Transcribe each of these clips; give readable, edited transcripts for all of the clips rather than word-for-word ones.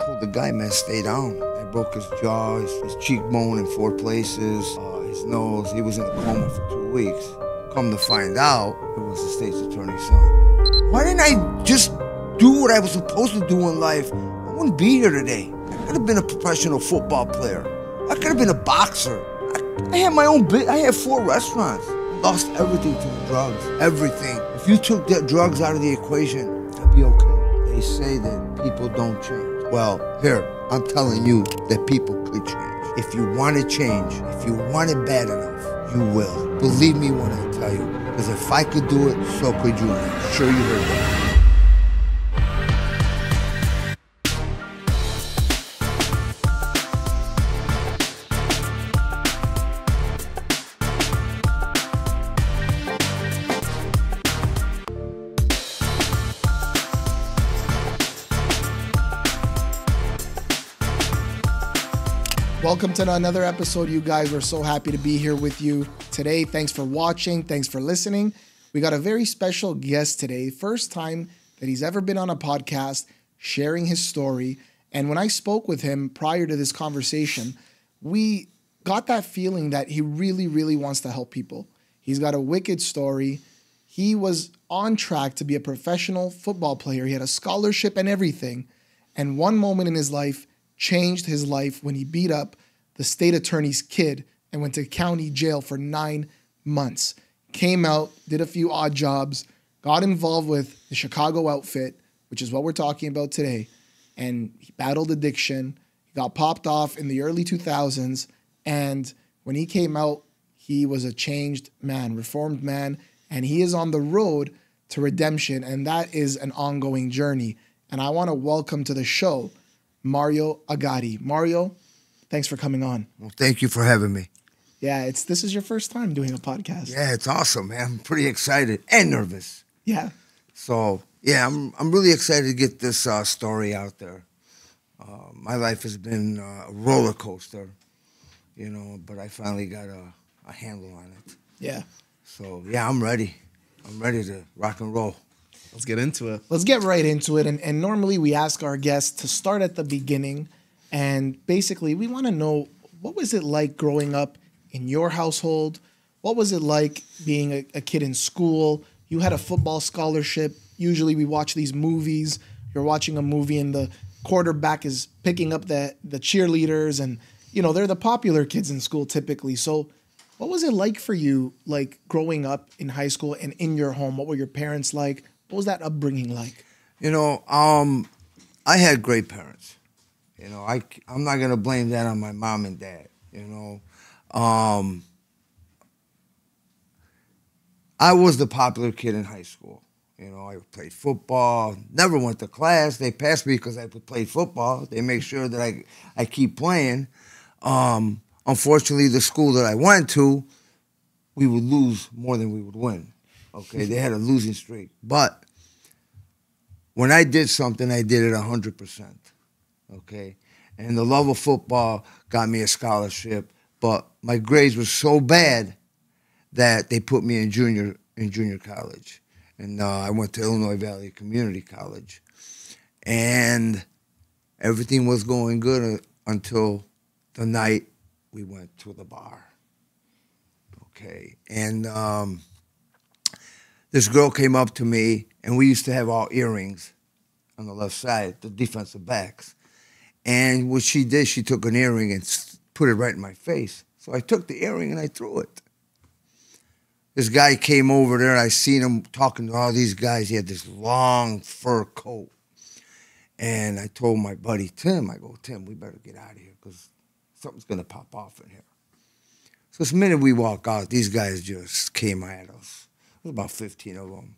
Told the guy, man, stay down. I broke his jaw, his cheekbone in 4 places, his nose. He was in a coma for 2 weeks. Come to find out, it was the state's attorney's son. Why didn't I just do what I was supposed to do in life? I wouldn't be here today. I could have been a professional football player. I could have been a boxer. I had my own I had 4 restaurants. Lost everything to the drugs, everything. If you took the drugs out of the equation, I'd be okay. They say that people don't change. Well, here, I'm telling you that people could change. If you want to change, if you want it bad enough, you will. Believe me when I tell you, because if I could do it, so could you. I'm sure you heard that. Welcome to another episode, you guys. We're so happy to be here with you today. Thanks for watching. Thanks for listening. We got a very special guest today. First time that he's ever been on a podcast, sharing his story. And when I spoke with him prior to this conversation, we got that feeling that he really, really wants to help people. He's got a wicked story. He was on track to be a professional football player. He had a scholarship and everything. And one moment in his life changed his life when he beat up the state attorney's kid and went to county jail for 9 months. Came out, did a few odd jobs, got involved with the Chicago outfit, which is what we're talking about today. And he battled addiction. He got popped off in the early 2000s. And when he came out, he was a changed man, reformed man. And he is on the road to redemption. And that is an ongoing journey. And I want to welcome to the show Mario Agate. Mario, thanks for coming on. Well, thank you for having me. Yeah, this is your first time doing a podcast. Yeah, it's awesome, man. I'm pretty excited and nervous. Yeah. So, yeah, I'm really excited to get this story out there. My life has been a roller coaster, but I finally got a handle on it. Yeah. So, yeah, I'm ready. I'm ready to rock and roll. Let's get into it. Let's get right into it. And normally we ask our guests to start at the beginning. And basically, we want to know, what was it like growing up in your household? What was it like being a kid in school? You had a football scholarship. Usually we watch these movies. You're watching a movie and the quarterback is picking up the cheerleaders. And, they're the popular kids in school typically. So what was it like for you, like growing up in high school and in your home? What were your parents like? What was that upbringing like? I had great parents. I'm not going to blame that on my mom and dad, I was the popular kid in high school. I played football, never went to class. They passed me because I played football. They make sure that I keep playing. Unfortunately, the school that I went to, we would lose more than we would win. Okay, they had a losing streak. But when I did something, I did it 100%. Okay, and the love of football got me a scholarship. But my grades were so bad that they put me in junior college, and I went to Illinois Valley Community College, and everything was going good until the night we went to the bar. Okay, and this girl came up to me, and we used to have all earrings on the left side, the defensive backs. And what she did, she took an earring and put it right in my face. So I took the earring and I threw it. This guy came over there, and I seen him talking to all these guys. He had this long fur coat. And I told my buddy, Tim, Tim, we better get out of here because something's going to pop off in here. So the minute we walk out, these guys just came at us. There was about 15 of them.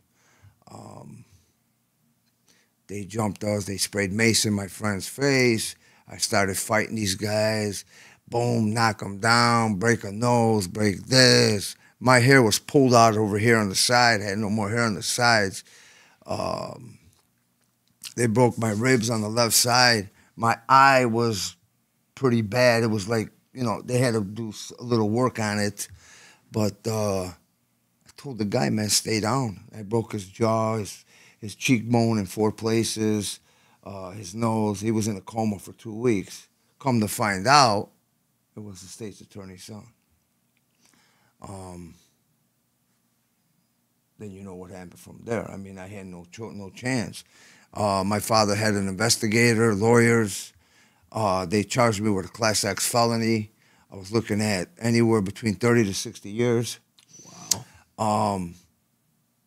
They jumped us. They sprayed mace in my friend's face. I started fighting these guys. Boom, knock them down, break a nose, break this. My hair was pulled out over here on the side. I had no more hair on the sides. They broke my ribs on the left side. My eye was pretty bad. It was like, they had to do a little work on it. But I told the guy, man, stay down. I broke his jaw, his cheekbone in 4 places, his nose. He was in a coma for 2 weeks. Come to find out, it was the state's attorney's son. Then you know what happened from there. I mean, I had no chance. My father had an investigator, lawyers. They charged me with a Class X felony. I was looking at anywhere between 30 to 60 years. Wow.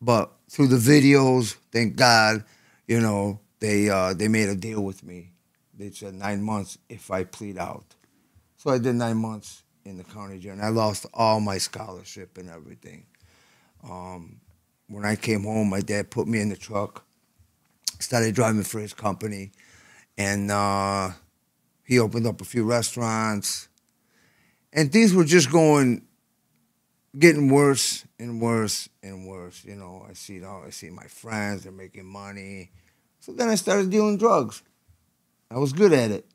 But through the videos, thank God, you know, they made a deal with me. They said 9 months if I plead out. So I did 9 months in the county jail, and I lost all my scholarship and everything. When I came home, my dad put me in the truck, started driving for his company, and he opened up a few restaurants. And things were just getting worse and worse and worse. You know, I see my friends, they're making money. So then I started dealing drugs. I was good at it.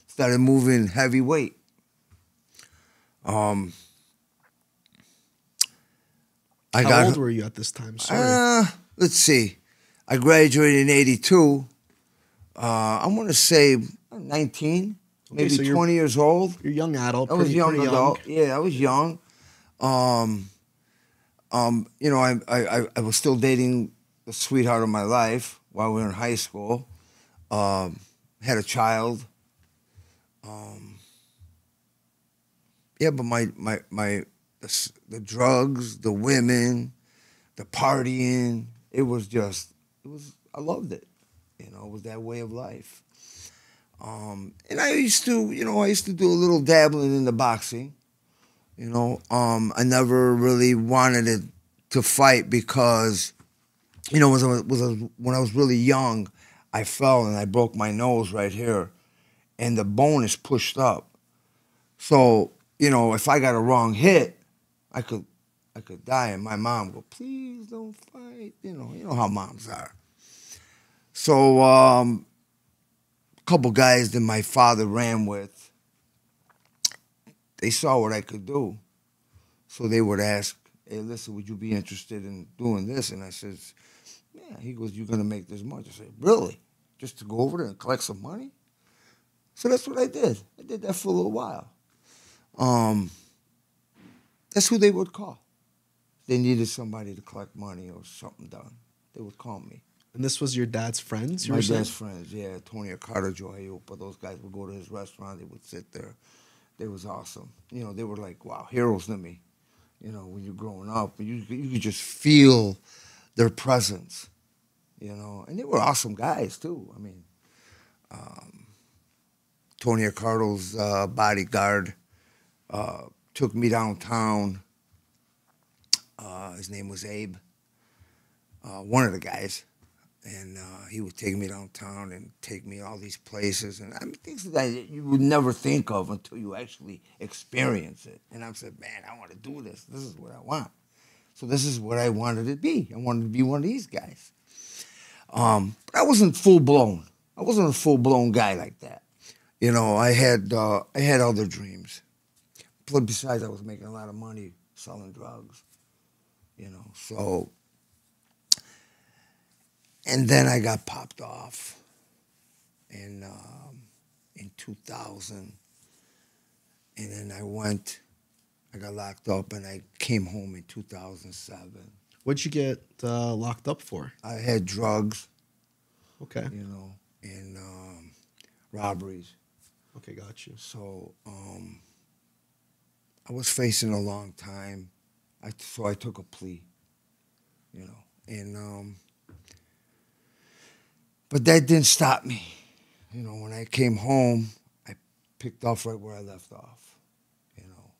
Started moving heavy weight. How old were you at this time? Sorry. Let's see. I graduated in '82. I want to say 19, maybe so 20 years old. You're a young adult. I was young pretty adult. Yeah, I was young. You know, I was still dating the sweetheart of my life while we were in high school. Had a child. Yeah, but the drugs, the women, the partying, I loved it. You know, it was that way of life. And I used to do a little dabbling in the boxing. You know, I never really wanted to fight because, you know, when I was really young, I fell and I broke my nose right here, and the bone is pushed up. So, you know, if I got a wrong hit, I could die. And my mom would go, please don't fight. You know how moms are. So, a couple guys that my father ran with, they saw what I could do. So they would ask, hey, listen, would you be interested in doing this? And I says, yeah. He goes, you're going to make this much. I said, really? Just to go over there and collect some money? So that's what I did. I did that for a little while. That's who they would call. They needed somebody to collect money or something done. They would call me. And this was your dad's friends? My dad's friends, yeah. Tony Carter, Joe Ayupa. Those guys would go to his restaurant. They would sit there. They was awesome. You know, they were like, wow, heroes to me. You know, when you're growing up, you could just feel their presence. You know, and they were awesome guys too. I mean, Tony Accardo's bodyguard took me downtown. His name was Abe, one of the guys. And he would take me downtown and take me all these places. And I mean, things that you would never think of until you actually experience it. And I said, man, I want to do this. This is what I want. So this is what I wanted to be. I wanted to be one of these guys. But I wasn't full-blown. I wasn't a full-blown guy like that. You know, I had other dreams. Plus, besides, I was making a lot of money selling drugs. You know, so... And then I got popped off in 2000. And then I got locked up, and I came home in 2007. What'd you get locked up for? I had drugs. Okay. You know, and robberies. Okay, got you. So I was facing a long time. So I took a plea, you know, and... But that didn't stop me. You know, when I came home, I picked off right where I left off, you know.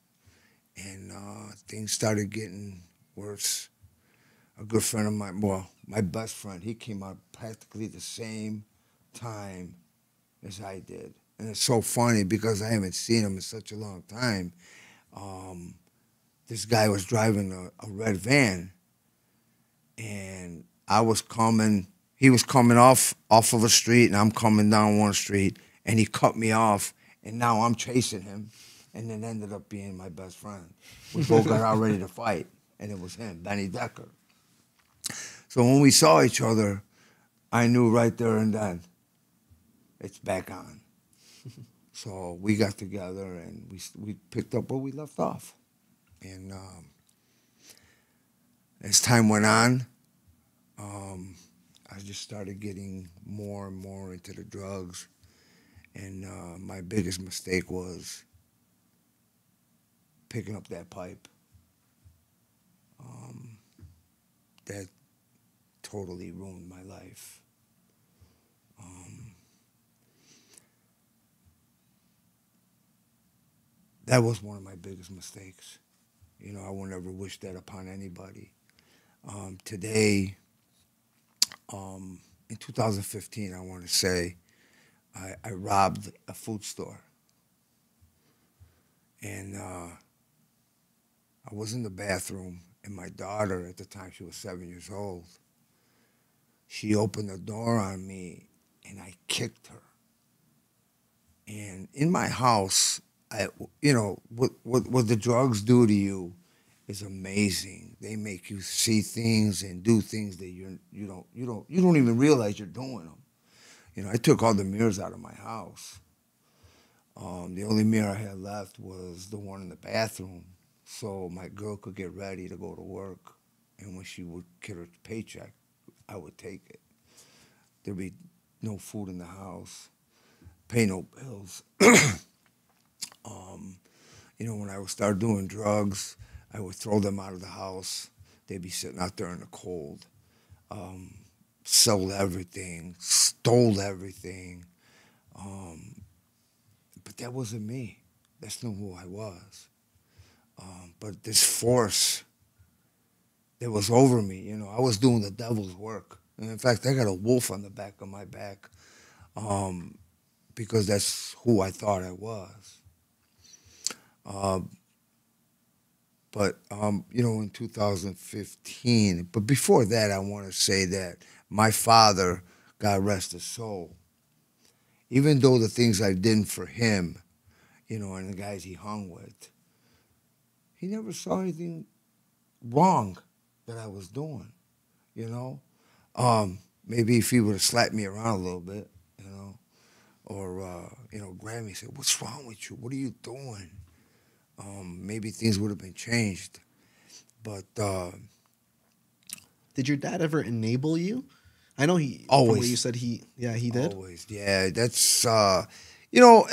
And things started getting worse. A good friend of mine, well, my best friend, he came out practically the same time as I did. And it's so funny because I haven't seen him in such a long time. This guy was driving a red van, and I was coming... He was coming off of a street, and I'm coming down one street, and he cut me off, and now I'm chasing him, and it ended up being my best friend. We both got out ready to fight, and it was him, Benny Decker. So when we saw each other, I knew right there and then, it's back on. So we got together and we picked up where we left off. And as time went on, I just started getting more and more into the drugs. And my biggest mistake was picking up that pipe. That totally ruined my life. That was one of my biggest mistakes. You know, I would never wish that upon anybody. Today, in 2015, I want to say, I robbed a food store. And I was in the bathroom, and my daughter, at the time she was 7 years old, she opened the door on me, and I kicked her. And in my house, what the drugs do to you is amazing. They make you see things and do things that you don't even realize you're doing them. You know, I took all the mirrors out of my house. The only mirror I had left was the one in the bathroom, so my girl could get ready to go to work. And when she would get her paycheck, I would take it. There'd be no food in the house, pay no bills. You know, when I would start doing drugs, I would throw them out of the house. They'd be sitting out there in the cold. Sold everything, stole everything. But that wasn't me. That's not who I was. But this force that was over me, you know, I was doing the devil's work. And in fact, I got a wolf on the back of my back because that's who I thought I was. You know, in 2015, but before that, I want to say that my father, God rest his soul, even though the things I did for him, you know, and the guys he hung with, he never saw anything wrong that I was doing, you know. Maybe if he would have slapped me around a little bit, you know, or, you know, grabbed me and said, "What's wrong with you? What are you doing?" Maybe things would have been changed. But Did your dad ever enable you? I know from what you always, said, he did. always, yeah. That's you know,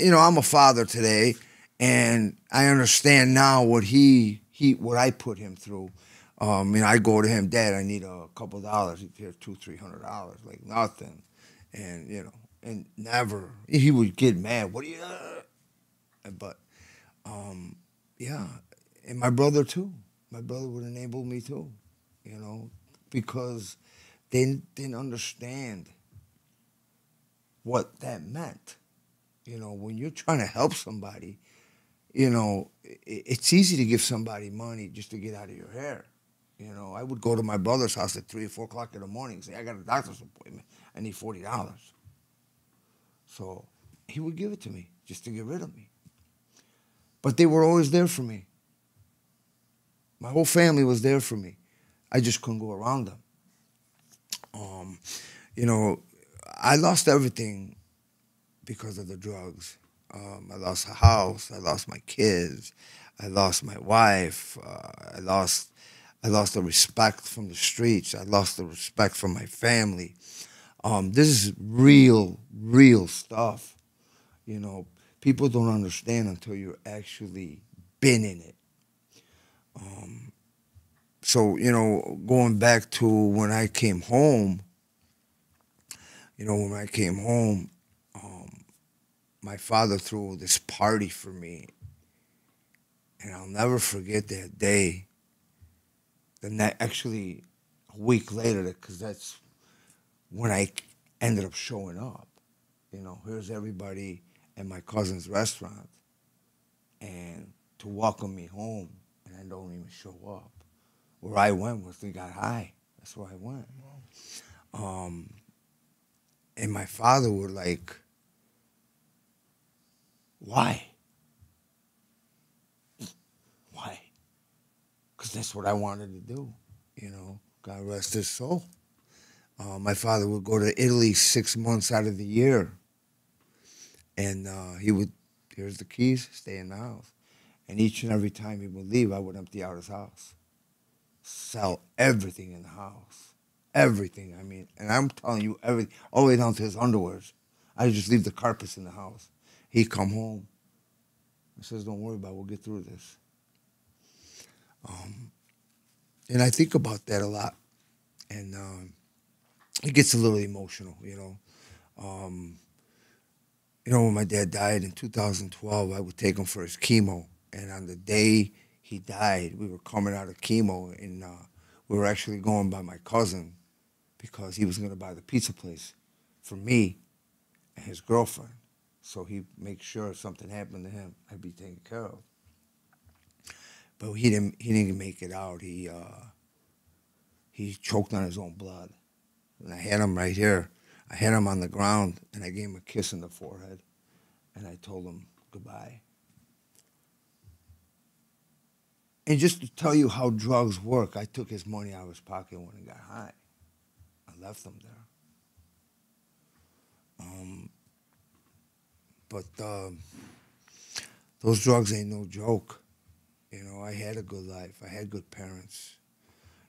you know, I'm a father today, and I understand now what I put him through. You know, I go to him, Dad, I need a couple of dollars. He'd give $200-300, like nothing, and you know, and never he would get mad. What do you? But yeah, and my brother too. My brother would enable me too, you know, because they didn't understand what that meant. You know, when you're trying to help somebody, you know, it's easy to give somebody money just to get out of your hair. You know, I would go to my brother's house at 3 or 4 o'clock in the morning and say, "I got a doctor's appointment. I need $40." So he would give it to me just to get rid of me. But they were always there for me. My whole family was there for me. I just couldn't go around them. You know, I lost everything because of the drugs. I lost a house. I lost my kids. I lost my wife. I lost the respect from the streets. I lost the respect from my family. This is real stuff. You know, people don't understand until you're actually been in it. So, you know, going back to when I came home, you know, when I came home, my father threw this party for me, and I'll never forget that day. Actually, a week later, because that's when I ended up showing up. You know, here's everybody at my cousin's restaurant, and to welcome me home, and I don't even show up. Where I went was they got high. That's where I went. And my father would like, why? Why? Because that's what I wanted to do. You know, God rest his soul. My father would go to Italy 6 months out of the year, and he would, here's the keys, stay in the house. And each and every time he would leave, I would empty out his house, sell everything in the house, everything. I mean, and I'm telling you, everything, all the way down to his underwears. I would just leave the carpets in the house. He'd come home. He says, "Don't worry about it. We'll get through this." And I think about that a lot, and it gets a little emotional, you know. When my dad died in 2012, I would take him for his chemo, and on the day he died, we were coming out of chemo, and we were actually going by my cousin because he was going to buy the pizza place for me and his girlfriend. So he'd make sure if something happened to him, I'd be taken care of. But he didn't make it out. He choked on his own blood. And I had him right here. I had him on the ground, and I gave him a kiss in the forehead, and I told him goodbye. And just to tell you how drugs work, I took his money out of his pocket when he got high. I left him there. But those drugs ain't no joke. You know, I had a good life. I had good parents.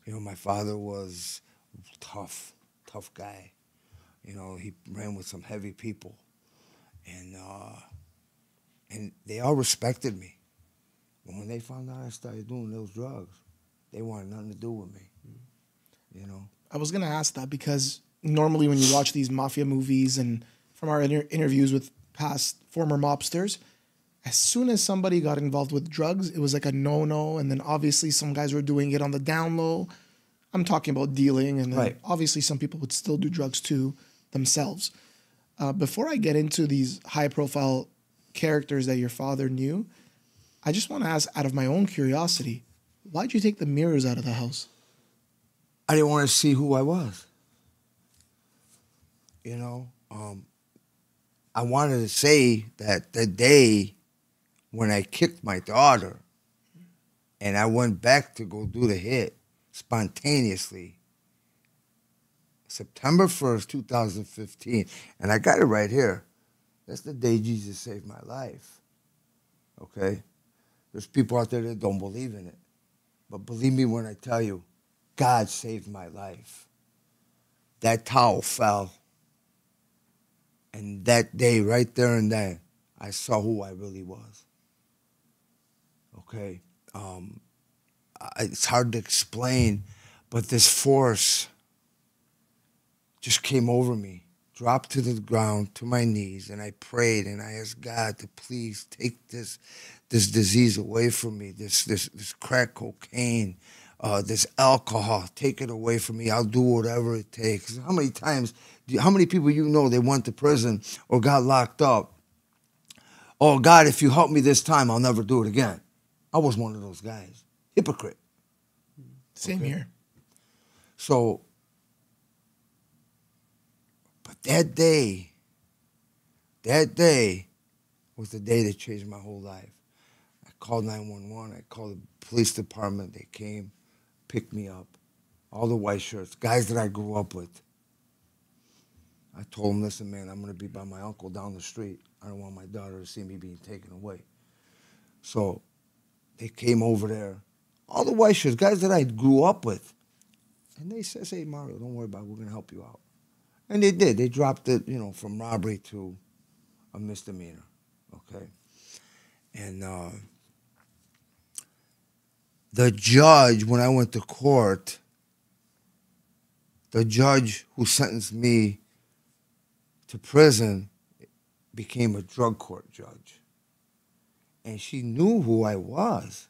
You know, my father was tough guy. You know, he ran with some heavy people. And they all respected me. But when they found out I started doing those drugs, they wanted nothing to do with me. You know? I was going to ask that because normally when you watch these mafia movies and from our interviews with past former mobsters, as soon as somebody got involved with drugs, it was like a no-no. And then obviously some guys were doing it on the down low. I'm talking about dealing. And then obviously some people would still do drugs too themselves. Before I get into these high-profile characters that your father knew, I just want to ask, out of my own curiosity, why'd you take the mirrors out of the house? I didn't want to see who I was. You know? I wanted to say that the day when I kicked my daughter and I went back to go do the hit spontaneously, September 1st, 2015, and I got it right here. That's the day Jesus saved my life, okay? There's people out there that don't believe in it. But believe me when I tell you, God saved my life. That towel fell. And that day, right there and then, I saw who I really was. Okay? It's hard to explain, but this force just came over me, dropped to the ground, to my knees, and I prayed and I asked God to please take this disease away from me, this crack cocaine, this alcohol, take it away from me. I'll do whatever it takes. How many people you know they went to prison or got locked up? Oh, God, if you help me this time, I'll never do it again. I was one of those guys. Hypocrite. Same here. So, but that day was the day that changed my whole life. I called 911. I called the police department. They came, picked me up. All the white shirts, guys that I grew up with. I told them, listen, man, I'm going to be by my uncle down the street. I don't want my daughter to see me being taken away. So they came over there. All the white shirts, guys that I grew up with. And they said, hey, Mario, don't worry about it. We're going to help you out. And they did. They dropped it, from robbery to a misdemeanor, okay? And the judge, when I went to court, the judge who sentenced me to prison became a drug court judge. And she knew who I was.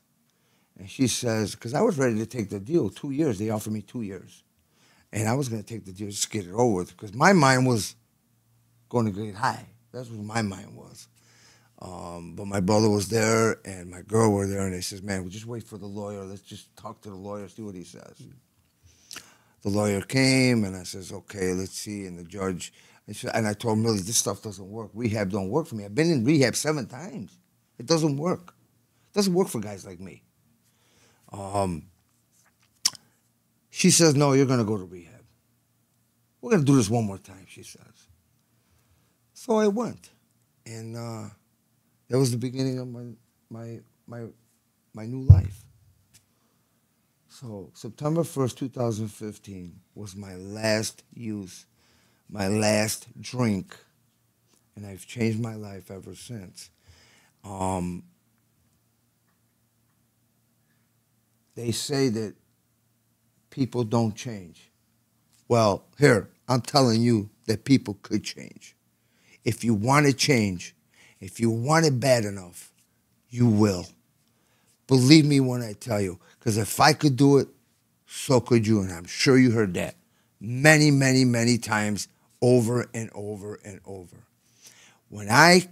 And she says, because I was ready to take the deal, 2 years. They offered me 2 years. And I was going to take the deal, just get it over with, because my mind was going to get high. That's what my mind was. But my brother was there and my girl were there, and they says, man, we'll just wait for the lawyer. Let's just talk to the lawyer, see what he says. The lawyer came, and I says, okay, let's see. And the judge, and I told him, really, this stuff doesn't work. Rehab don't work for me. I've been in rehab 7 times. It doesn't work. It doesn't work for guys like me. She says, no, you're going to go to rehab. we're going to do this one more time, she says. So I went. And that was the beginning of my new life. So September 1st, 2015 was my last use, my last drink. And I've changed my life ever since. They say that people don't change. Well, here, I'm telling you that people could change. If you want to change, if you want it bad enough, you will. Believe me when I tell you, because if I could do it, so could you, and I'm sure you heard that many, many, many times over and over and over. When I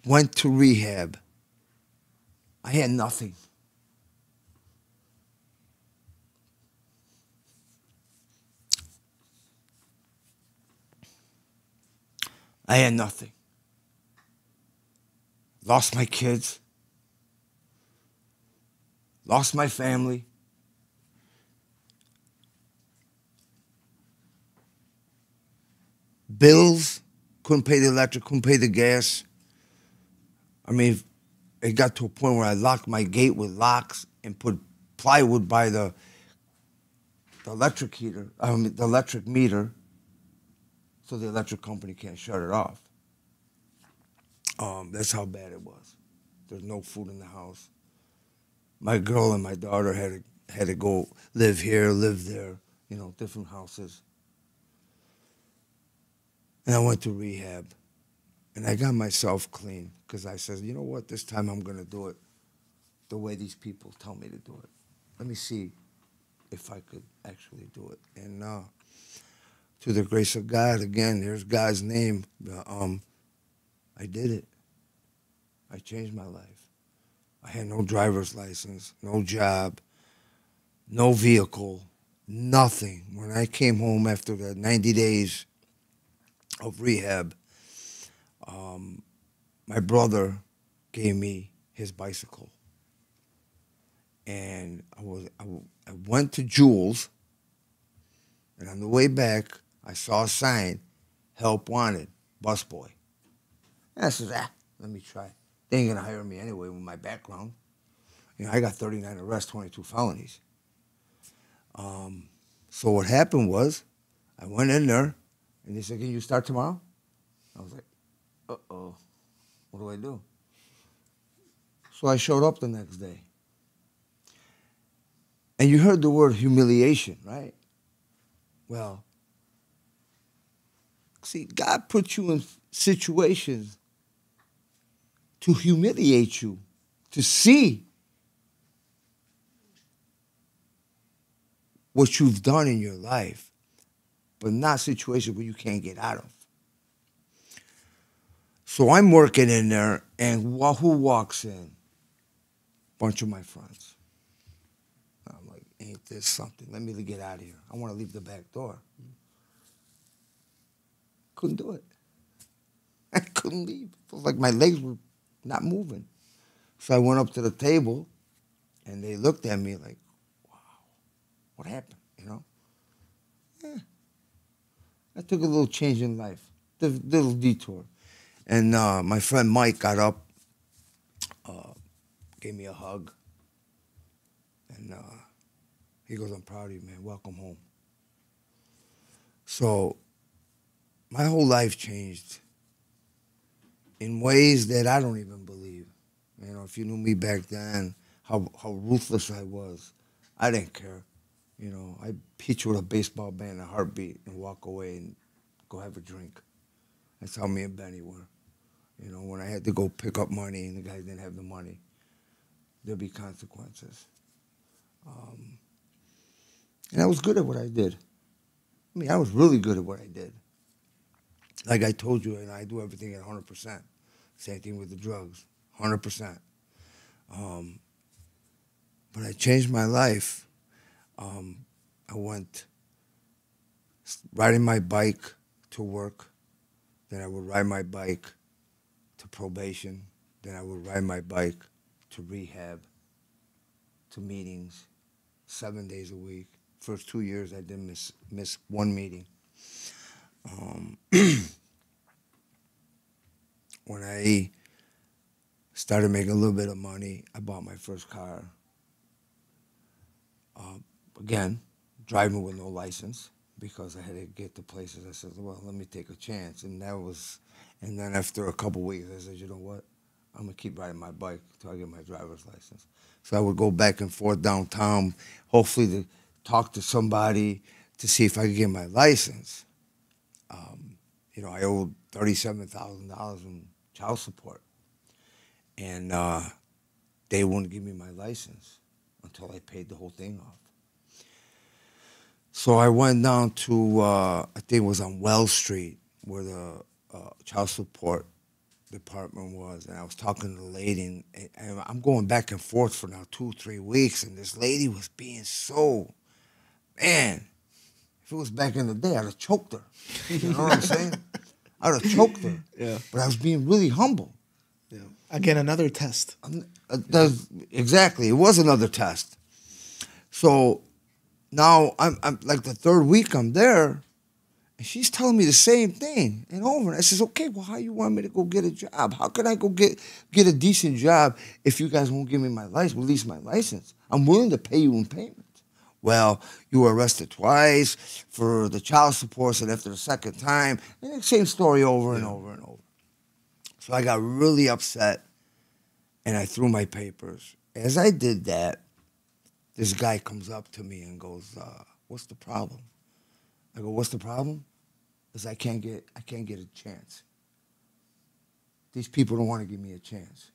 went to rehab, I had nothing. I had nothing. Lost my kids. Lost my family. Bills. Couldn't pay the electric, couldn't pay the gas. I mean, it got to a point where I locked my gate with locks and put plywood by the electric heater, the electric meter, so the electric company can't shut it off. That's how bad it was. There's no food in the house. My girl and my daughter had to go live here, live there, different houses. And I went to rehab, and I got myself clean because I said, you know what, this time I'm going to do it the way these people tell me to do it. Let me see if I could actually do it. And to the grace of God, again, there's God's name. I did it. I changed my life. I had no driver's license, no job, no vehicle, nothing. When I came home after the 90 days of rehab, my brother gave me his bicycle. And I went to Jules, and on the way back, I saw a sign, help wanted, busboy. And I said, let me try. They ain't gonna hire me anyway with my background. I got 39 arrests, 22 felonies. So what happened was, I went in there, and they said, can you start tomorrow? I was like, uh-oh, what do I do? So I showed up the next day. And you heard the word humiliation, right? Well, see, God put you in situations to humiliate you, to see what you've done in your life, but not situations where you can't get out of. So I'm working in there, and who walks in? Bunch of my friends. I'm like, ain't this something? Let me get out of here. I want to leave the back door. Couldn't do it. I couldn't leave. It was like my legs were not moving. So I went up to the table, and they looked at me like, wow, what happened, Yeah. I took a little change in life, a little detour. And my friend Mike got up, gave me a hug, and he goes, I'm proud of you, man. Welcome home. So my whole life changed in ways that I don't even believe. If you knew me back then, how ruthless I was, I didn't care. I'd hit you with a baseball bat in a heartbeat and walk away and go have a drink. That's how me and Benny were. When I had to go pick up money and the guy didn't have the money, there'd be consequences. And I was good at what I did. I was really good at what I did. Like I told you, I do everything at 100%. Same thing with the drugs, 100%. But I changed my life. I went riding my bike to work. Then I would ride my bike to probation. Then I would ride my bike to rehab, to meetings, 7 days a week. First 2 years, I didn't miss one meeting. When I started making a little bit of money, I bought my first car. Again, driving with no license because I had to get to places. I said, well, let me take a chance. And then after a couple weeks, I said, you know what? I'm going to keep riding my bike until I get my driver's license. So I would go back and forth downtown, hopefully to talk to somebody to see if I could get my license. I owed $37,000 in child support. And they wouldn't give me my license until I paid the whole thing off. So I went down to, I think it was on Wells Street, where the child support department was, and I was talking to the lady, and I'm going back and forth for now 2-3 weeks, and this lady was being so, man, if it was back in the day, I'd have choked her. You know what I'm saying? I'd have choked her. Yeah. But I was being really humble. Yeah. Again, another test. Exactly. It was another test. So now I'm like the third week I'm there, and she's telling me the same thing and over. And I says, okay, well, how you want me to go get a job? How can I go get a decent job if you guys won't give me my license, release my license? I'm willing to pay you in payment. Well, you were arrested twice for the child support, and after the second time, and the same story over and over and over. So I got really upset, and I threw my papers. As I did that, this guy comes up to me and goes, what's the problem? I go, what's the problem? Is I can't get a chance. These people don't want to give me a chance.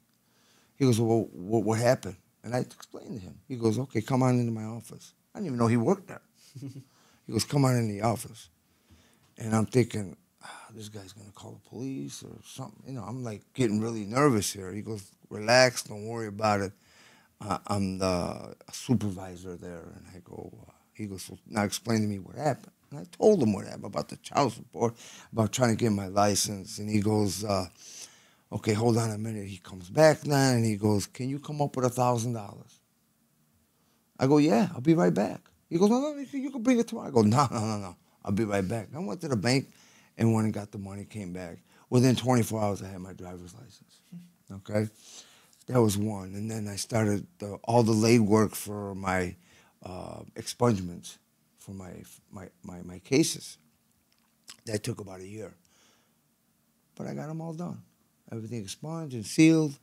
He goes, well, what happened? And I explained to him. He goes, okay, come on into my office. I didn't even know he worked there. He goes, come on in the office. And I'm thinking, this guy's going to call the police or something. I'm like getting really nervous here. He goes, relax, don't worry about it. I'm the supervisor there. And I go, he goes, well, now explain to me what happened. And I told him what happened about the child support, about trying to get my license. And he goes, okay, hold on a minute. He comes back now and he goes, can you come up with $1,000? I go, yeah, I'll be right back. He goes, no, you can bring it tomorrow. I go, no. I'll be right back. I went to the bank and went and got the money, came back. Within 24 hours, I had my driver's license. Okay? That was one. And then I started all the legwork for my expungements for my cases. That took about a year. But I got them all done. Everything expunged and sealed.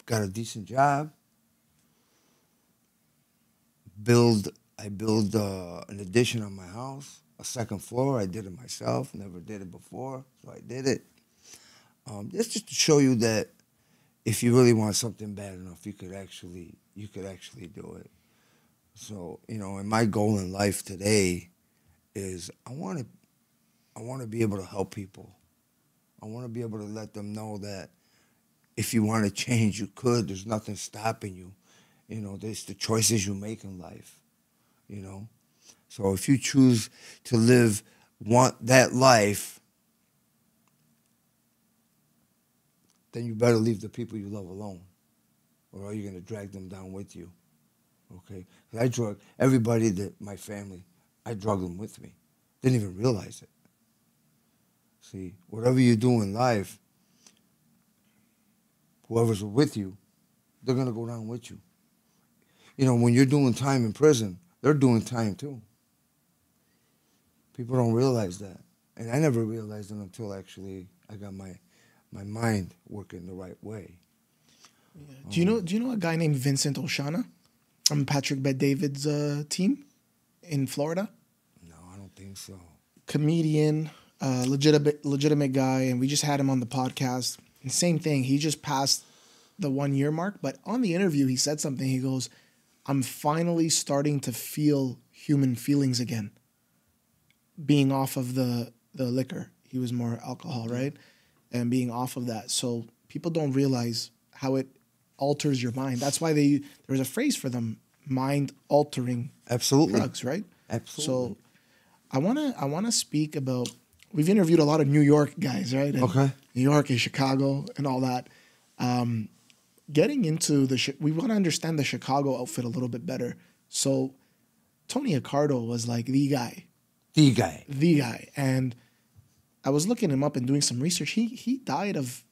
Got a decent job. I built an addition on my house, a second floor. I did it myself. Never did it before, so I did it. Just to show you that if you really want something bad enough, you could actually do it. So, and my goal in life today is I want to be able to help people. I want to be able to let them know that if you want to change, you could. There's nothing stopping you. There's the choices you make in life. So if you choose to want that life, then you better leave the people you love alone, or are you going to drag them down with you? Okay? 'Cause I drug everybody my family, I drug them with me. Didn't even realize it. See, whatever you do in life, whoever's with you, they're going to go down with you. When you're doing time in prison, they're doing time too. People don't realize that. And I never realized it until actually I got my mind working the right way. Yeah. Do you know a guy named Vincent Oshana from Patrick Bet-David's team in Florida? No, I don't think so. Comedian, legitimate guy, and we just had him on the podcast. And same thing, he just passed the 1 year mark, but on the interview he said something. He goes, I'm finally starting to feel human feelings again. Being off of the liquor. He was more alcohol, right? And being off of that. So people don't realize how it alters your mind. That's why there's a phrase for them, mind altering drugs, right? Absolutely. So I wanna speak about, we've interviewed a lot of New York guys, right? And okay. New York and Chicago and all that. Getting into we want to understand the Chicago outfit a little bit better. So Tony Accardo was like the guy. The guy. The guy. And I was looking him up and doing some research. He died of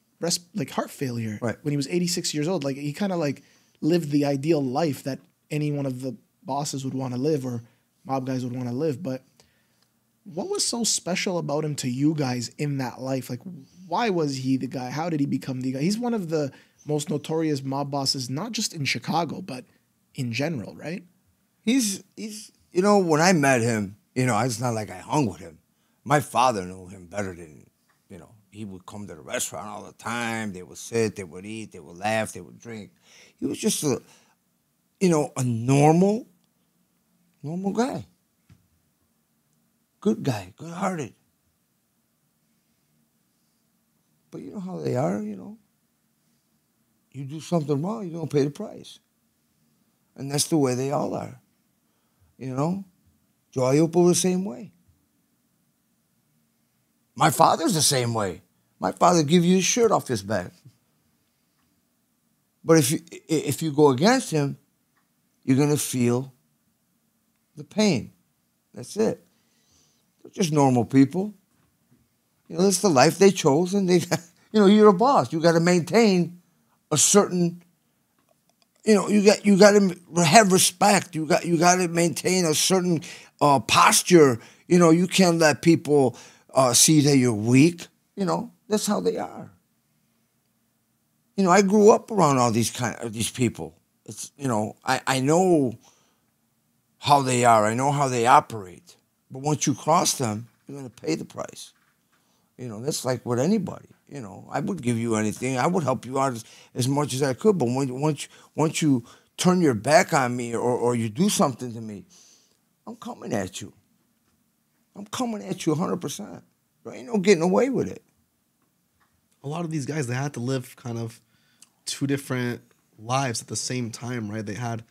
heart failure when he was 86 years old. Like he kind of like lived the ideal life that any one of the bosses would want to live or mob guys would want to live. But what was so special about him to you guys in that life? Like, why was he the guy? How did he become the guy? He's one of the most notorious mob bosses, not just in Chicago, but in general, right? He's when I met him, it's not like I hung with him. My father knew him better than, he would come to the restaurant all the time. They would sit, they would eat, they would laugh, they would drink. He was just a normal guy. Good guy, good-hearted. But you know how they are, You do something wrong, you're going to pay the price. And that's the way they all are. Joy Upo was the same way. My father's the same way. My father give you his shirt off his back. But if you go against him, you're going to feel the pain. That's it. They're just normal people. That's the life they chose, and you're a boss. You got to maintain a certain, you got to have respect. You got to maintain a certain posture. You can't let people see that you're weak. That's how they are. I grew up around all these people. It's I know how they are. I know how they operate. But once you cross them, you're going to pay the price. That's like with anybody. I would give you anything. I would help you out as much as I could. But once you turn your back on me or you do something to me, I'm coming at you. I'm coming at you 100%. There ain't no getting away with it. A lot of these guys, they had to live kind of two different lives at the same time, right? They had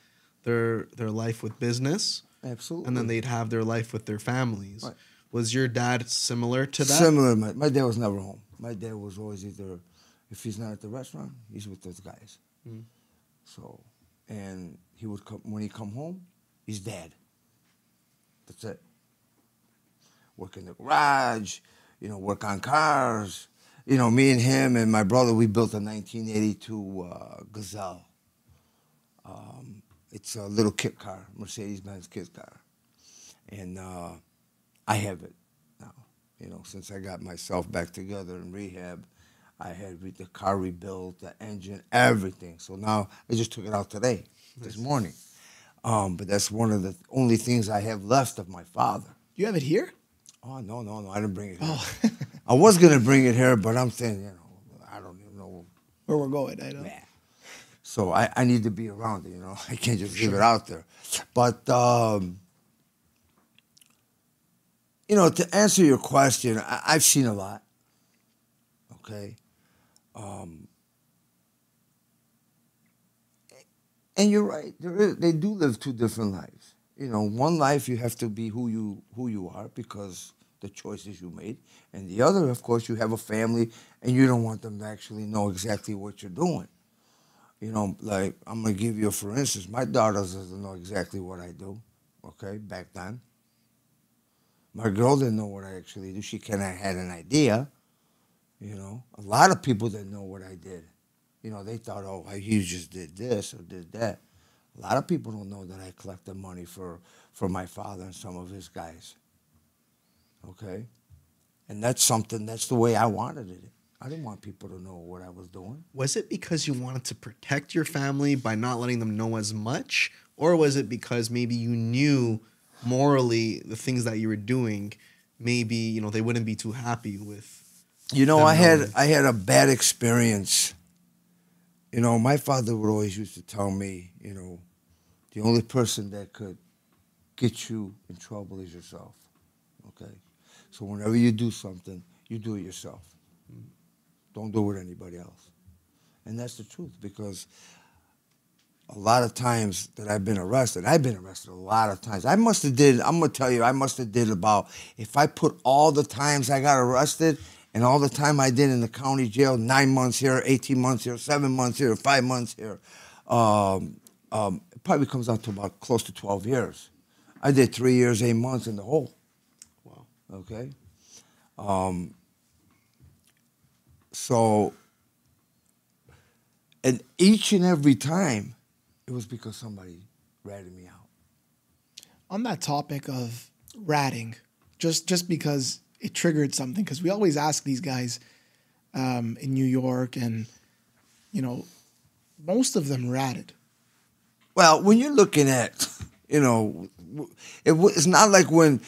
their life with business. Absolutely. And then they'd have their life with their families. Right. Was your dad similar to that? Similar. My dad was never home. My dad was always either, if he's not at the restaurant, he's with those guys. Mm. So, and he would come, when he come home, he's dead. That's it. Work in the garage, work on cars. Me and him and my brother, we built a 1982 Gazelle. It's a little kit car, Mercedes-Benz kit car. And I have it now. Since I got myself back together in rehab, I had the car rebuilt, the engine, everything. So now I just took it out today, this morning. But that's one of the only things I have left of my father. You have it here? Oh, no, I didn't bring it here. Oh. I was going to bring it here, but I'm saying, I don't even know where we're going. I know. Yeah. So I need to be around it, I can't just leave it out there. But, to answer your question, I've seen a lot, okay? And you're right. They do live two different lives. One life you have to be who you are because the choices you made. And the other, of course, you have a family and you don't want them to actually know exactly what you're doing. Like, I'm going to give you for instance, my daughter doesn't know exactly what I do, okay, back then. My girl didn't know what I actually do. She kind of had an idea, A lot of people didn't know what I did. They thought, oh, he just did this or did that. A lot of people don't know that I collected money for my father and some of his guys, okay? And that's the way I wanted it. I didn't want people to know what I was doing. Was it because you wanted to protect your family by not letting them know as much? Or was it because maybe you knew morally the things that you were doing, maybe, they wouldn't be too happy with? I had a bad experience. My father would always used to tell me, the only person that could get you in trouble is yourself, okay? So whenever you do something, you do it yourself. Don't do it with anybody else. And that's the truth, because a lot of times that I've been arrested a lot of times. I'm going to tell you, I must have did about, if I put all the times I got arrested and all the time I did in the county jail, 9 months here, 18 months here, 7 months here, 5 months here, it probably comes out to about close to 12 years. I did 3 years, 8 months in the hole. Wow. Okay. So, and each and every time, it was because somebody ratted me out. On that topic of ratting, just because it triggered something, because we always ask these guys in New York, and you know, most of them ratted. Well, when you're looking at, you know, it's not like when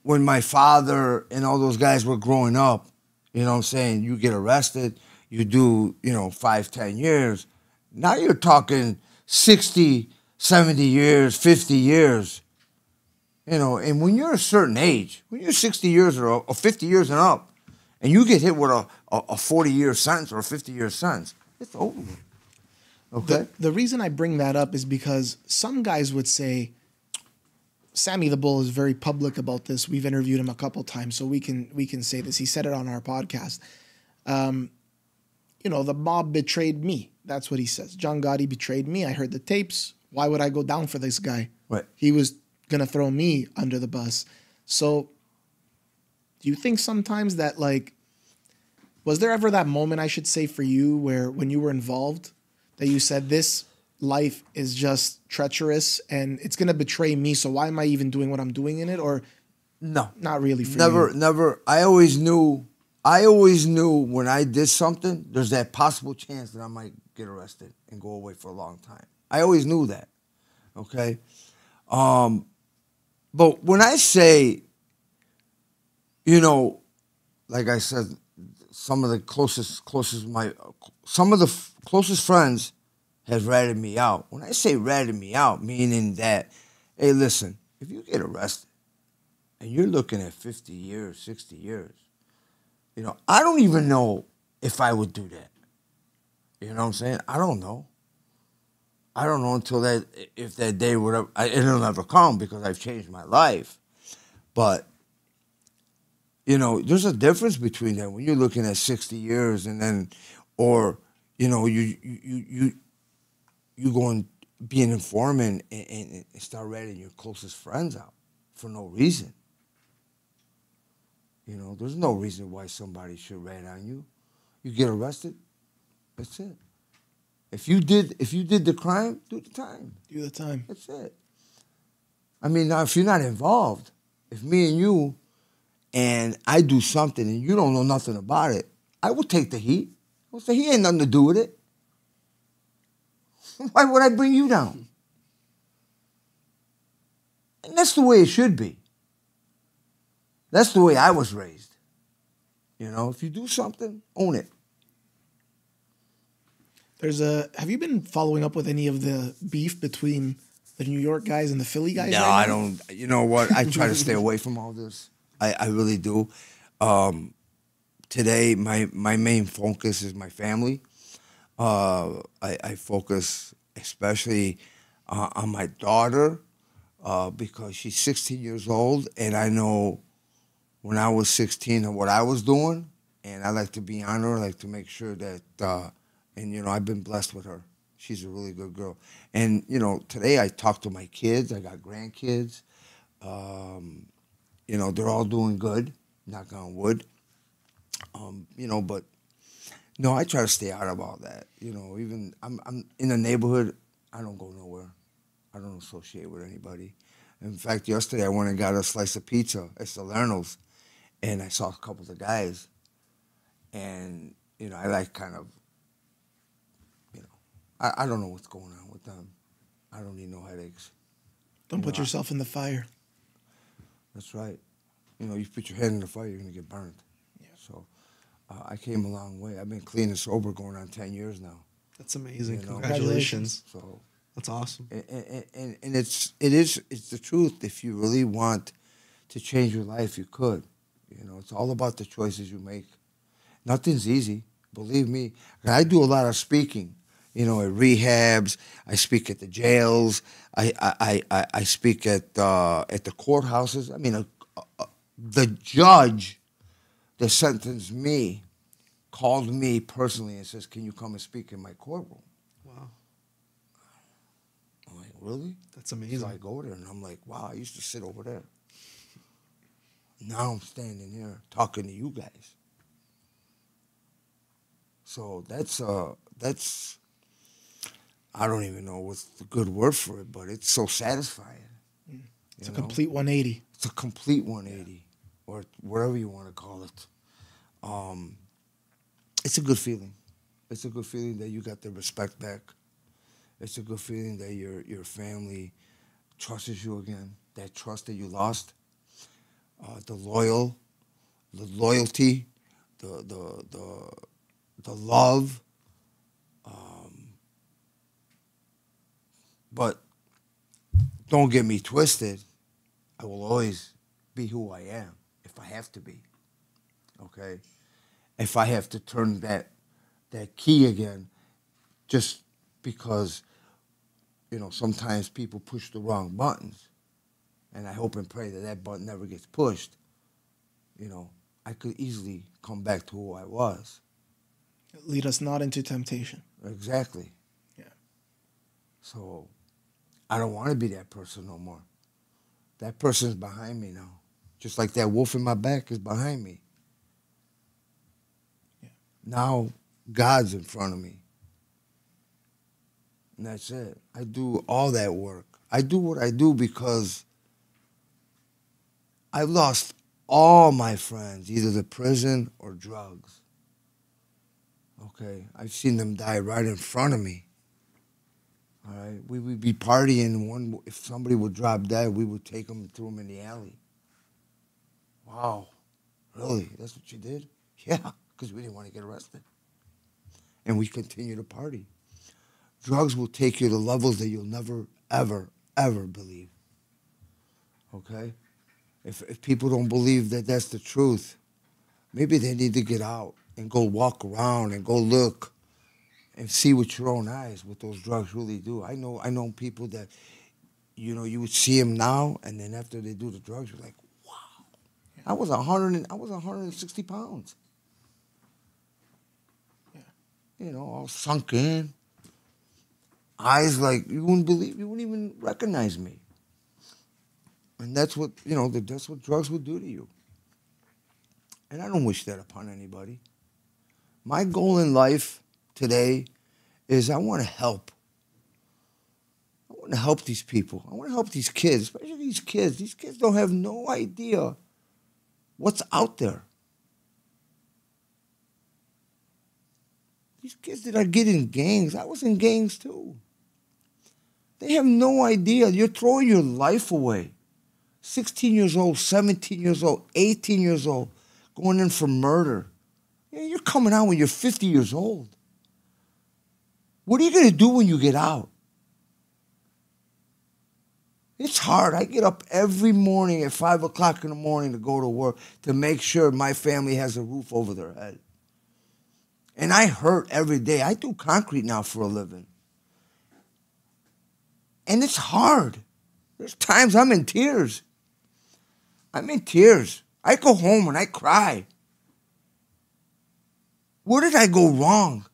my father and all those guys were growing up, you know what I'm saying, you get arrested, you do, 5, 10 years. Now you're talking 60, 70 years, 50 years. And when you're a certain age, when you're 60 years or 50 years and up, and you get hit with a 40-year sentence or a 50-year sentence, it's over. Okay? The reason I bring that up is because some guys would say, Sammy the Bull is very public about this. We've interviewed him a couple times, so we can say this. He said it on our podcast. The mob betrayed me. That's what he says. John Gotti betrayed me. I heard the tapes. Why would I go down for this guy? Right. He was going to throw me under the bus. So do you think sometimes that, was there ever that moment, I should say, for you where when you were involved that you said, this life is just treacherous and it's going to betray me, so why am I even doing what I'm doing in it? Or no, not really for you? Never. I always knew when I did something, there's that possible chance that I might get arrested and go away for a long time. I always knew that, okay? But when I say, like I said, some of the closest friends has ratted me out. When I say ratted me out, meaning that, hey, listen, if you get arrested and you're looking at 50 years, 60 years, I don't even know if I would do that. You know what I'm saying? I don't know. I don't know if that day would have, it'll never come because I've changed my life. But, there's a difference between that when you're looking at 60 years and then, or, you go and be an informant and start ratting your closest friends out for no reason. There's no reason why somebody should rat on you. You get arrested, that's it. If you did the crime, do the time. Do the time. That's it. I mean, now if you're not involved, if me and you and I do something and you don't know nothing about it, I will take the heat. I will say, he ain't nothing to do with it. Why would I bring you down? And that's the way it should be. That's the way I was raised. If you do something, own it. Have you been following up with any of the beef between the New York guys and the Philly guys? No, right now? I don't. You know what? I try to stay away from all this. I really do. Today, my main focus is my family. I focus especially on my daughter because she's 16 years old, and I know when I was 16 and what I was doing, and I like to be on her. I like to make sure that, and I've been blessed with her. She's a really good girl. And today I talked to my kids. I got grandkids. They're all doing good. Knock on wood. But no, I try to stay out of all that. Even I'm in the neighborhood. I don't go nowhere. I don't associate with anybody. In fact, yesterday I went and got a slice of pizza at Salerno's, and I saw a couple of guys, and I like kind of, I don't know what's going on with them. I don't need no headaches. Don't put yourself in the fire. That's right. You put your head in the fire, you're gonna get burned. Yeah. So I came a long way. I've been clean and sober going on 10 years now. That's amazing. Congratulations. So that's awesome. And it's the truth. If you really want to change your life, you could. It's all about the choices you make. Nothing's easy. Believe me. I do a lot of speaking. At rehabs. I speak at the jails. I speak at the courthouses. I mean, the judge that sentenced me called me personally and says, "Can you come and speak in my courtroom?" Wow. I'm like, really? That's amazing. So I go there, and I'm like, wow, I used to sit over there. Now I'm standing here talking to you guys. So that's I don't even know what's the good word for it, but it's so satisfying. It's a complete 180. It's a complete 180, or whatever you want to call it. It's a good feeling. It's a good feeling that you got the respect back. It's a good feeling that your family trusts you again. That trust that you lost, the loyalty, the love. But don't get me twisted. I will always be who I am if I have to be. Okay? If I have to turn that key again, just because, sometimes people push the wrong buttons, and I hope and pray that that button never gets pushed, I could easily come back to who I was. Lead us not into temptation. Exactly. Yeah. So I don't want to be that person no more. That person's behind me now. Just like that wolf in my back is behind me. Yeah. Now God's in front of me. And that's it. I do all that work. I do what I do because I lost all my friends, either to prison or drugs. Okay? I've seen them die right in front of me. All right? We would be partying. If somebody would drop dead, we would take them and throw them in the alley. Wow. Really? That's what you did? Yeah, because we didn't want to get arrested. And we continue to party. Drugs will take you to levels that you'll never, ever, ever believe. Okay? If people don't believe that that's the truth, maybe they need to get out and go walk around and go look and see with your own eyes what those drugs really do. I know people that, you would see them now, and then after they do the drugs, you're like, wow. I was 160 pounds. Yeah. All sunk in. Eyes like you wouldn't even recognize me. And that's what, that's what drugs will do to you. And I don't wish that upon anybody. My goal in life today is I want to help. I want to help these people. I want to help these kids, especially these kids. These kids don't have no idea what's out there. These kids that are getting gangs, I was in gangs too. They have no idea. You're throwing your life away. 16 years old, 17 years old, 18 years old, going in for murder. You're coming out when you're 50 years old. What are you going to do when you get out? It's hard. I get up every morning at 5 o'clock in the morning to go to work to make sure my family has a roof over their head. And I hurt every day. I do concrete now for a living. And it's hard. There's times I'm in tears. I'm in tears. I go home and I cry. Where did I go wrong?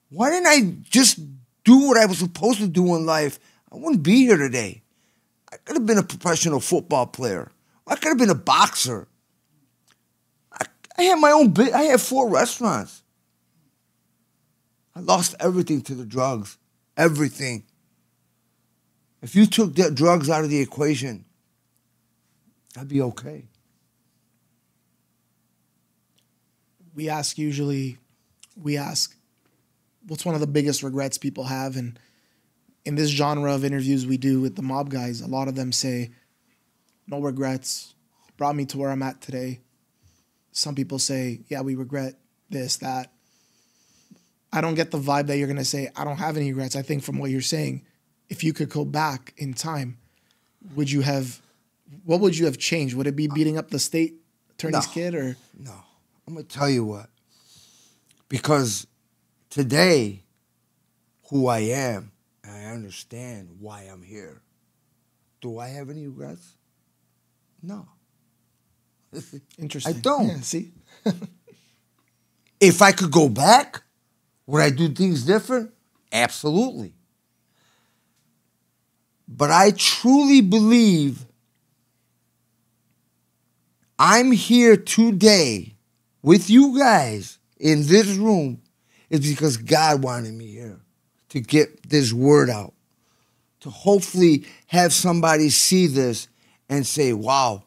Why didn't I just do what I was supposed to do in life? I wouldn't be here today. I could have been a professional football player. I could have been a boxer. I had my own I had 4 restaurants. I lost everything to the drugs. Everything. If you took the drugs out of the equation, I'd be okay. We ask, what's one of the biggest regrets people have? And in this genre of interviews we do with the mob guys, a lot of them say, no regrets, brought me to where I'm at today. Some people say, yeah, we regret this, that. I don't get the vibe that you're going to say, I don't have any regrets. I think from what you're saying, if you could go back in time, what would you have changed? Would it be beating up the state attorney's kid? Or no. I'm going to tell you what. Because today, who I am, and I understand why I'm here. Do I have any regrets? No. Interesting. I don't. Yeah, see? If I could go back, would I do things different? Absolutely. But I truly believe I'm here today with you guys in this room is because God wanted me here to get this word out, to hopefully have somebody see this and say, wow,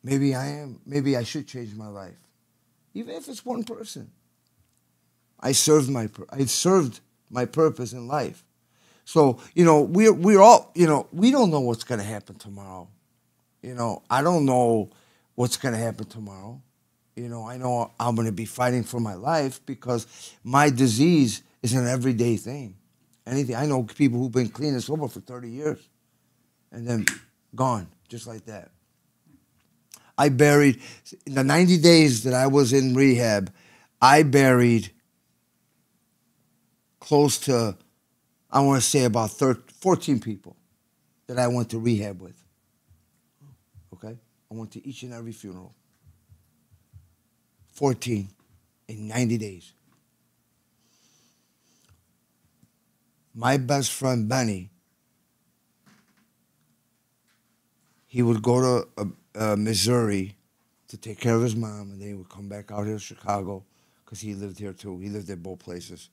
maybe I should change my life. Even if it's one person. I served my purpose in life. So, we're all, we don't know what's going to happen tomorrow. I don't know what's going to happen tomorrow. I know I'm going to be fighting for my life because my disease is an everyday thing. Anything. I know people who've been clean and sober for 30 years and then gone, just like that. I buried, in the 90 days that I was in rehab, I buried close to, I want to say about 14 people that I went to rehab with. Okay? I went to each and every funeral. 14 in 90 days. My best friend, Benny, he would go to Missouri to take care of his mom, and then he would come back out here to Chicago because he lived here too. He lived at both places.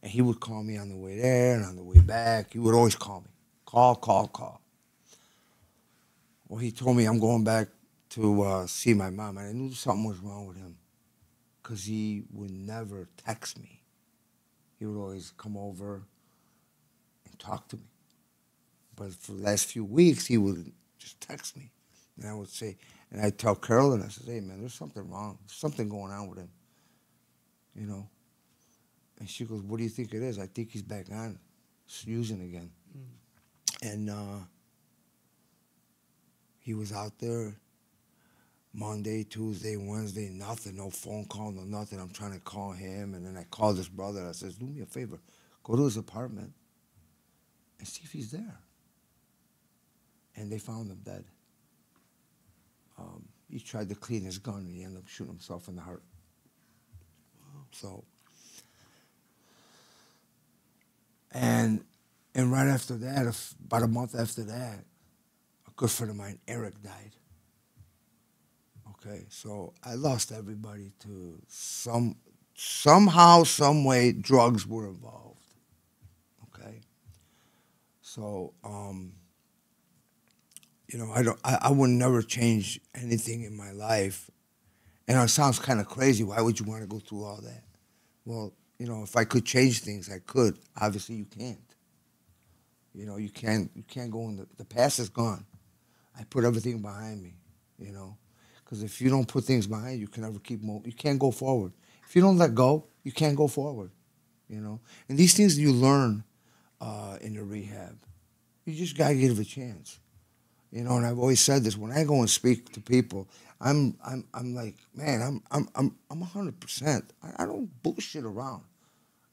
And he would call me on the way there and on the way back. He would always call me. Call. Well, he told me I'm going back to see my mom, and I knew something was wrong with him because he would never text me. He would always come over and talk to me. But for the last few weeks, he would just text me. And I would say, and I'd tell Carolyn, I said, hey, man, there's something wrong. There's something going on with him, And she goes, what do you think it is? I think he's back on using again. And he was out there Monday, Tuesday, Wednesday, nothing, no phone call, no nothing. I'm trying to call him, and then I called his brother. I says, do me a favor, go to his apartment and see if he's there. And they found him dead. He tried to clean his gun, and he ended up shooting himself in the heart. So, and right after that, about a month after that, a good friend of mine, Eric, died. Okay, so I lost everybody to somehow, some way, drugs were involved. Okay, so I would never change anything in my life, and it sounds kind of crazy. Why would you want to go through all that? Well, if I could change things, I could. Obviously, you can't. You can't go in the past is gone. I put everything behind me. Because if you don't put things behind you, you can never keep moving. You can't go forward. If you don't let go, you can't go forward. And these things you learn in the rehab. You just gotta give it a chance. And I've always said this when I go and speak to people. I'm like, man, I'm 100%. I don't bullshit around.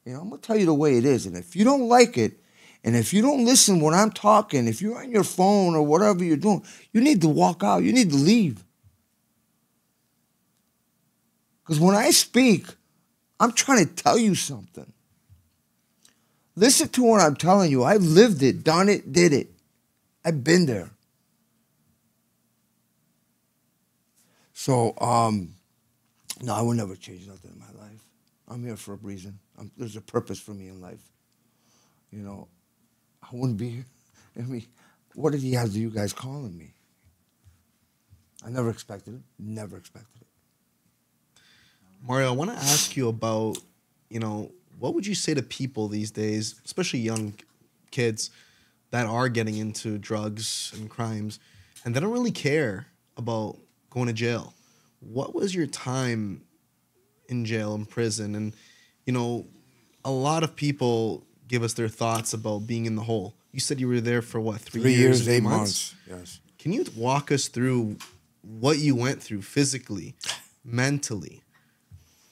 I'm gonna tell you the way it is. And if you don't like it, and if you don't listen when I'm talking, if you're on your phone or whatever you're doing, you need to walk out. You need to leave. Because when I speak, I'm trying to tell you something. Listen to what I'm telling you. I've lived it, done it, did it. I've been there. So, no, I will never change nothing in my life. I'm here for a reason. There's a purpose for me in life. I wouldn't be here. What did he have to you guys calling me? I never expected it. Never expected it. Mario, I want to ask you about, what would you say to people these days, especially young kids that are getting into drugs and crimes, and they don't really care about going to jail? What was your time in jail, in prison? And, a lot of people give us their thoughts about being in the hole. You said you were there for what, 3 years, 8 months? Yes. Can you walk us through what you went through physically, mentally?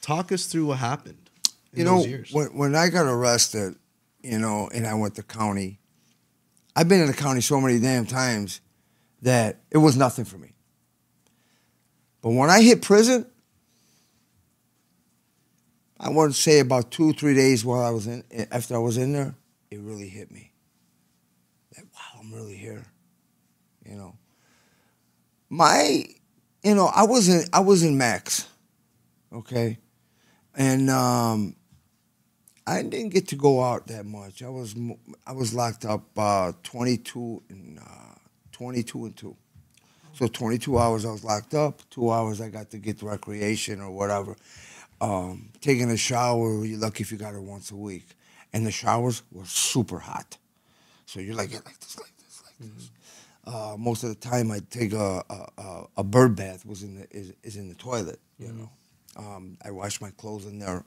Talk us through what happened in those years. When I got arrested, and I went to county, I've been in the county so many damn times that it was nothing for me. But when I hit prison, I want to say about 2-3 days after I was in there, it really hit me. that, wow, I'm really here. You know, my, I was in Max, okay, and I didn't get to go out that much. I was locked up 22 and 2. So 22 hours I was locked up. 2 hours I got to get recreation or whatever. Taking a shower, you're lucky if you got it once a week, and the showers were super hot. So you're like, yeah, like this, like this, like this. Most of the time, I take a bird bath is in the toilet. You know, I wash my clothes in there.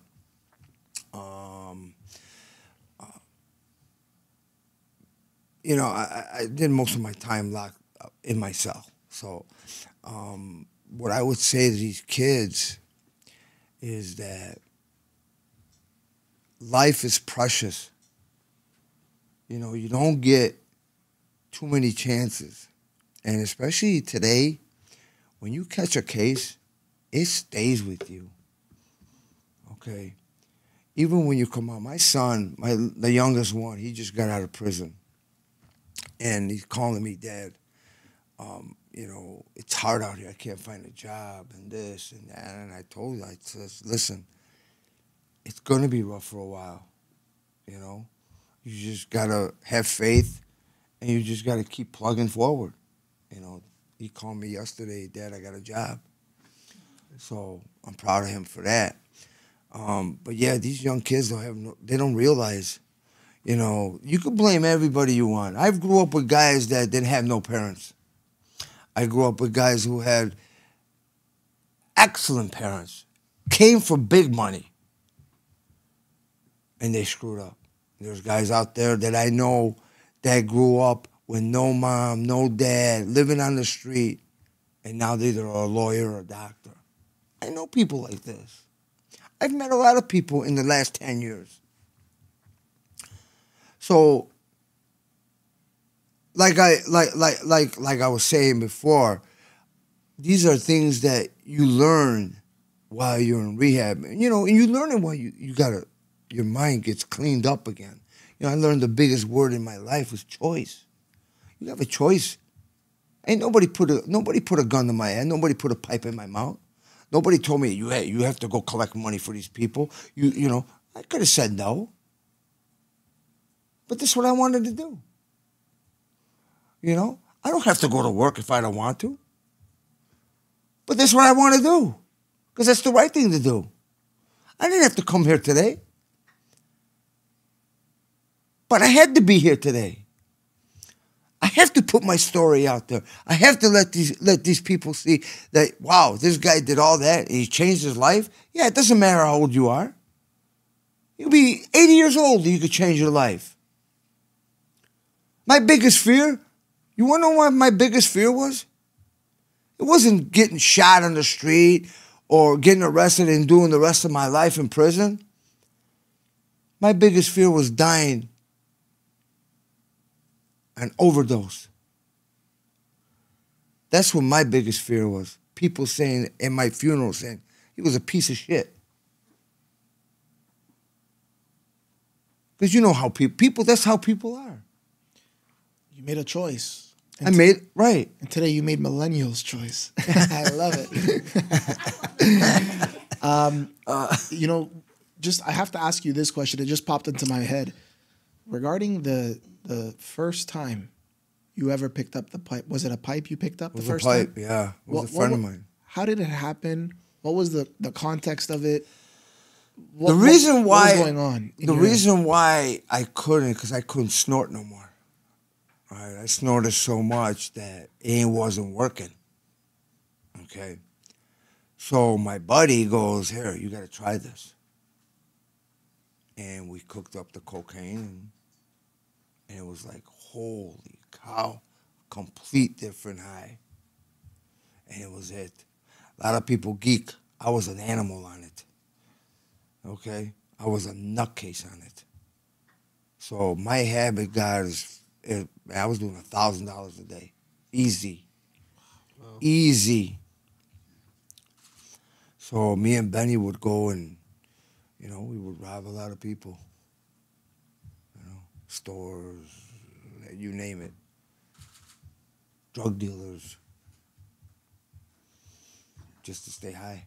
I did most of my time locked up in my cell. So, what I would say to these kids is that life is precious. You don't get too many chances. And especially today, when you catch a case, it stays with you. Okay? Even when you come out. My son, the youngest one, he just got out of prison. And he's calling me, Dad, it's hard out here. I can't find a job and this and that. And I told him, I said, listen, it's going to be rough for a while, You just got to have faith, and you just got to keep plugging forward. He called me yesterday, Dad, I got a job. So I'm proud of him for that. But yeah, these young kids they don't realize, you can blame everybody you want. I grew up with guys that didn't have no parents. I grew up with guys who had excellent parents, came from big money, and they screwed up. There's guys out there that I know that grew up with no mom, no dad, living on the street, and now they're either a lawyer or a doctor. I know people like this. I've met a lot of people in the last 10 years. So, like I was saying before, these are things that you learn while you're in rehab. And you learn it while your mind gets cleaned up again. I learned the biggest word in my life was choice. You have a choice. Ain't nobody put a gun to my head. Nobody put a pipe in my mouth. Nobody told me you have to go collect money for these people. I could have said no. But this is what I wanted to do. I don't have to go to work if I don't want to. But this is what I want to do. Because that's the right thing to do. I didn't have to come here today. But I had to be here today. I have to put my story out there. I have to let these people see that, wow, this guy did all that and he changed his life. Yeah, it doesn't matter how old you are. You'll be 80 years old and you could change your life. My biggest fear, you want to know what my biggest fear was? It wasn't getting shot on the street or getting arrested and doing the rest of my life in prison. My biggest fear was dying an overdose. That's what my biggest fear was. People saying in my funeral, saying he was a piece of shit. Because you know how people, that's how people are. You made a choice. I made, right. And today you made Millennial's choice. I love it. I have to ask you this question. It just popped into my head. Regarding the first time you ever picked up the pipe, was it a pipe you picked up the first time? It was a pipe, yeah. It was a friend of mine. How did it happen? What was the context of it? What was going on? The reason why I couldn't, because I couldn't snort no more. All right, I snorted so much that it wasn't working. Okay. So my buddy goes, here, you got to try this. And we cooked up the cocaine, and it was like, holy cow, complete different high. And it was it. A lot of people geek. I was an animal on it. Okay? I was a nutcase on it. So my habit I was doing $1,000 a day. Easy. Wow. Easy. So me and Benny would go and, we would rob a lot of people. Stores, you name it. Drug dealers, just to stay high.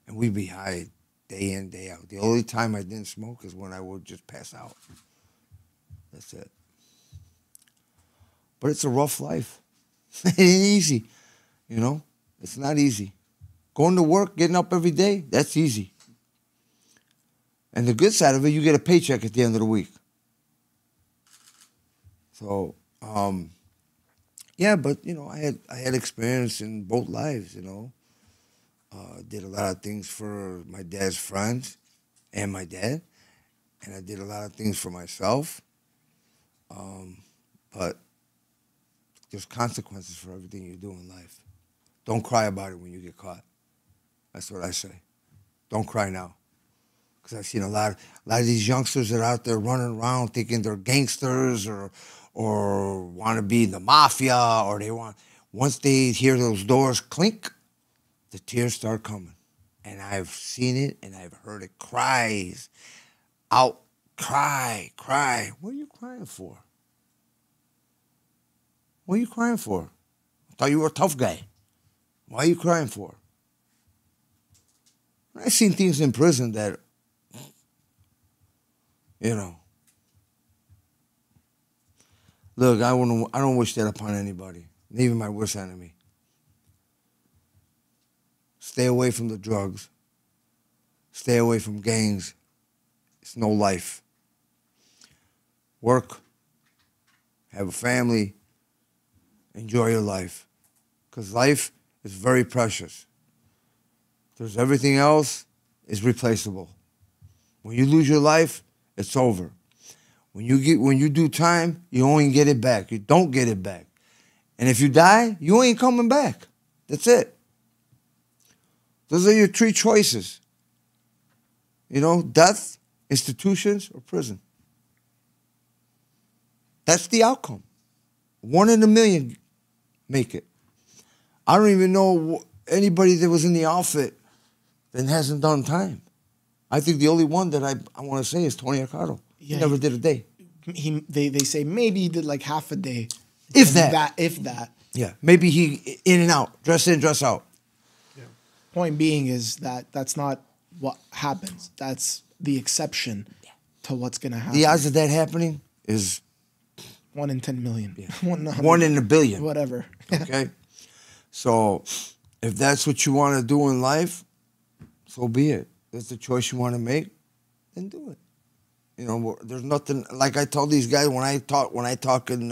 And we'd be high day in, day out. The only time I didn't smoke is when I would just pass out. That's it. But it's a rough life. It ain't easy, you know? It's not easy. Going to work, getting up every day, that's easy. And the good side of it, you get a paycheck at the end of the week. So, yeah, but, you know, I had experience in both lives, you know. Did a lot of things for my dad's friends and my dad. And I did a lot of things for myself. But there's consequences for everything you do in life. Don't cry about it when you get caught. That's what I say. Don't cry now. Because I've seen a lot of these youngsters that are out there running around thinking they're gangsters or want to be in the mafia, or once they hear those doors clink, the tears start coming. And I've seen it and I've heard it. Cries out, cry. What are you crying for? What are you crying for? I thought you were a tough guy. Why are you crying for? I've seen things in prison that, you know. Look, I don't wish that upon anybody, even my worst enemy. Stay away from the drugs. Stay away from gangs. It's no life. Work. Have a family. Enjoy your life. Because life is very precious. There's everything else is replaceable. When you lose your life, it's over. When you do time, you only get it back. You don't get it back. And if you die, you ain't coming back. That's it. Those are your three choices. You know, death, institutions, or prison. That's the outcome. 1 in a million make it. I don't even know anybody that was in the outfit that hasn't done time. I think the only one that I want to say is Tony Accardo. Yeah, he never did a day. They say maybe he did like half a day. If that. If that. Yeah, maybe he in and out, dress in, dress out. Yeah. Point being is that that's not what happens. That's the exception to what's going to happen. The odds of that happening is 1 in 10 million. Yeah. 1 in a billion. Whatever. Okay? So if that's what you want to do in life, so be it. If that's the choice you want to make, then do it. You know, there's nothing, like I told these guys when I talk in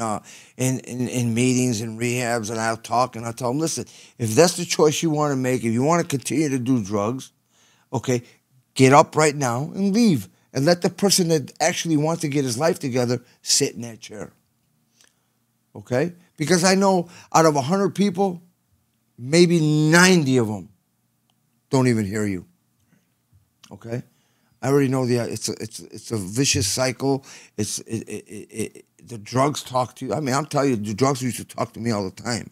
meetings and rehabs, and I tell them, listen, if that's the choice you want to make, if you want to continue to do drugs, okay, get up right now and leave. And let the person that actually wants to get his life together sit in that chair. Okay? Because I know out of 100 people, maybe 90 of them don't even hear you. Okay? I already know it's a vicious cycle. The drugs talk to you. I mean, I'm telling you, the drugs used to talk to me all the time.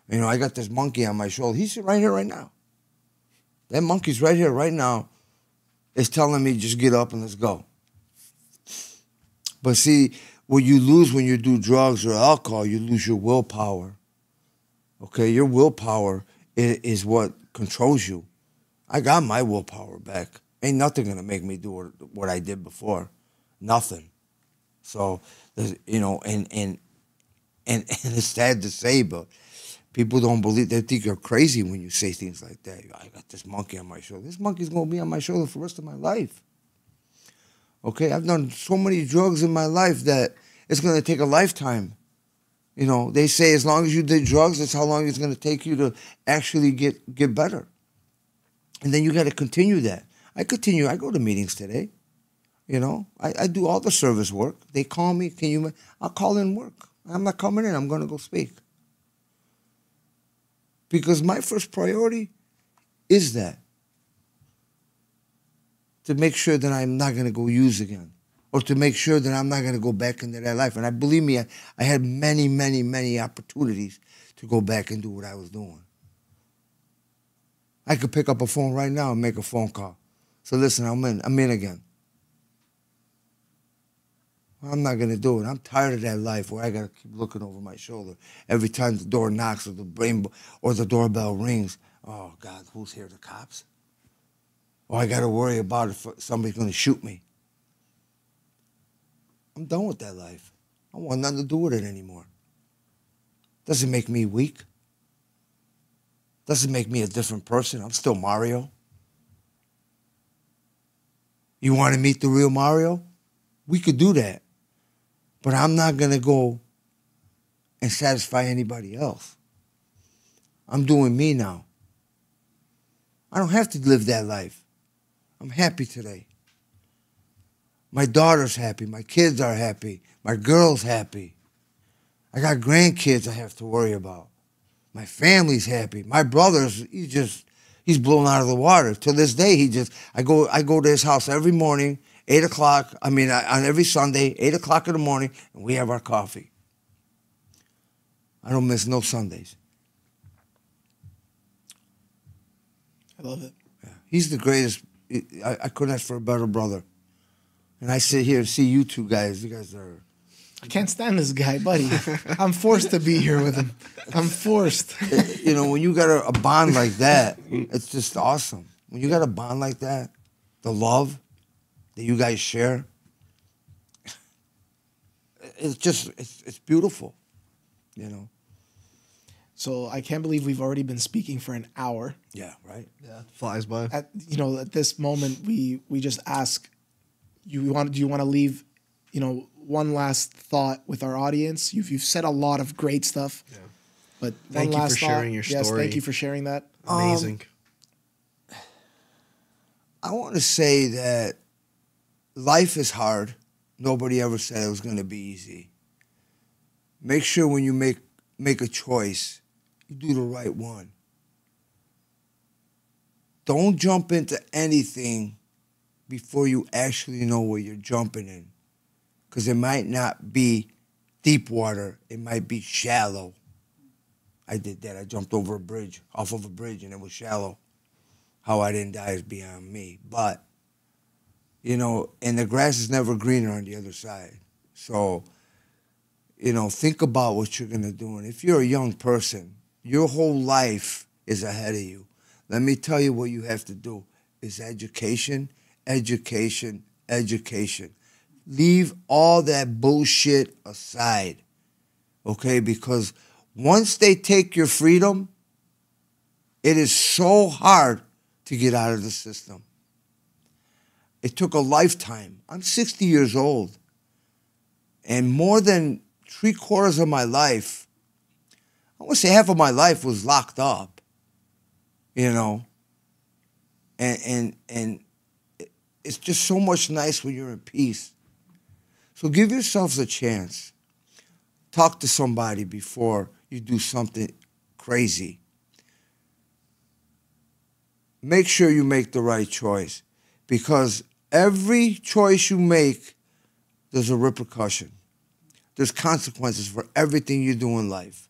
You know, I got this monkey on my shoulder. He's right here right now. That monkey's right here right now. Is telling me just get up and let's go. But see, what you lose when you do drugs or alcohol, you lose your willpower. Okay, your willpower is what controls you. I got my willpower back. Ain't nothing gonna make me do what I did before. Nothing. So, you know, and it's sad to say, but people don't believe. They think you're crazy when you say things like that. I got this monkey on my shoulder. This monkey's gonna be on my shoulder for the rest of my life. Okay, I've done so many drugs in my life that it's gonna take a lifetime. You know, they say as long as you did drugs, that's how long it's gonna take you to actually get better. And then you got to continue that. I continue. I go to meetings today. You know, I do all the service work. They call me. I'll call in work. I'm not coming in. I'm going to go speak. Because my first priority is that. To make sure that I'm not going to go use again. Or to make sure that I'm not going to go back into that life. And I believe me, I had many, many, many opportunities to go back and do what I was doing. I could pick up a phone right now and make a phone call. So listen, I'm in again. I'm not going to do it. I'm tired of that life where I got to keep looking over my shoulder every time the door knocks or the doorbell rings. Oh, God, who's here? The cops? Or I got to worry about if somebody's going to shoot me. I'm done with that life. I want nothing to do with it anymore. Doesn't make me weak. Doesn't make me a different person. I'm still Mario. You want to meet the real Mario? We could do that. But I'm not going to go and satisfy anybody else. I'm doing me now. I don't have to live that life. I'm happy today. My daughter's happy. My kids are happy. My girl's happy. I got grandkids I have to worry about. My family's happy. My brother's, he's blown out of the water. To this day, I go to his house every morning, 8 o'clock, on every Sunday, 8 o'clock in the morning, and we have our coffee. I don't miss no Sundays. I love it. Yeah. He's the greatest. I couldn't ask for a better brother. And I sit here and see you two guys. You guys are... I can't stand this guy, buddy. I'm forced to be here with him. I'm forced. When you got a bond like that, it's just awesome. When you got a bond like that, the love that you guys share, it's beautiful, So I can't believe we've already been speaking for an hour. Yeah, right? Yeah, flies by. At this moment, we just ask, do you want to leave, one last thought with our audience? You've said a lot of great stuff. Yeah. But thank you for sharing your story. Yes, thank you for sharing that. Amazing. I want to say that life is hard. Nobody ever said it was going to be easy. Make sure when you make a choice, you do the right one. Don't jump into anything before you actually know what you're jumping in. Because it might not be deep water. It might be shallow. I did that. I jumped off of a bridge, and it was shallow. How I didn't die is beyond me. But, and the grass is never greener on the other side. So, think about what you're going to do. And if you're a young person, your whole life is ahead of you. Let me tell you what you have to do is education, education, education. Leave all that bullshit aside, okay? Because once they take your freedom, it is so hard to get out of the system. It took a lifetime. I'm 60 years old, and more than 3/4 of my life, I want to say half of my life was locked up, and it's just so much nice when you're in peace. So give yourselves a chance. Talk to somebody before you do something crazy. Make sure you make the right choice, because every choice you make, there's a repercussion. There's consequences for everything you do in life.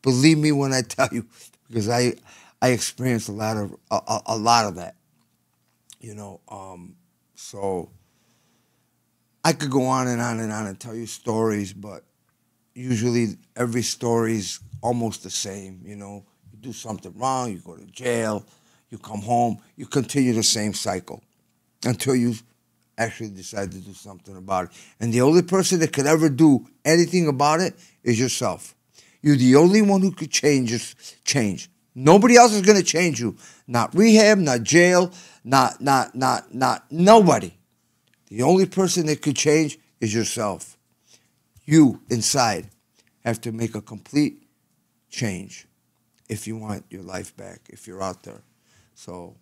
Believe me when I tell you, because I experienced a lot of that. So I could go on and on and on and tell you stories, but usually every story's almost the same. You do something wrong, you go to jail, you come home, you continue the same cycle until you actually decide to do something about it. And the only person that could ever do anything about it is yourself. You're the only one who could change. Nobody else is going to change you. Not rehab, not jail, not nobody. The only person that could change is yourself. You, inside, have to make a complete change if you want your life back, if you're out there. So,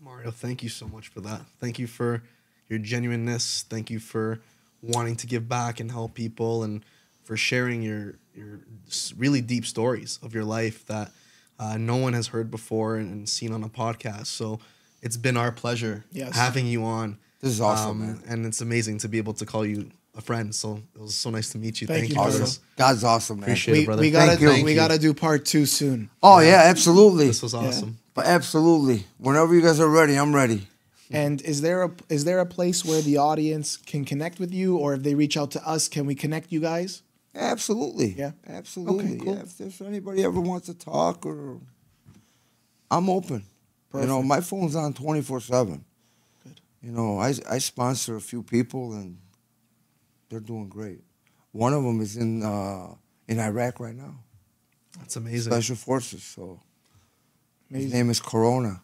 Mario, thank you so much for that. Thank you for your genuineness. Thank you for wanting to give back and help people, and for sharing your really deep stories of your life that no one has heard before and seen on a podcast. So it's been our pleasure having you on. This is awesome, man. And it's amazing to be able to call you a friend. So it was so nice to meet you. Thank you. Awesome. God's awesome, man. Appreciate it, brother. We gotta do part 2 soon. Oh yeah, absolutely. This was awesome. But absolutely. Whenever you guys are ready, I'm ready. And is there a place where the audience can connect with you, or if they reach out to us, can we connect you guys? Absolutely. Yeah. Absolutely. Okay, cool. Yeah. If there's anybody ever wants to talk, or I'm open. Perfect. You know, my phone's on 24/7. Good. You know, I sponsor a few people, and they're doing great. One of them is in Iraq right now. That's amazing. Special Forces. So Amazing. his name is Corona.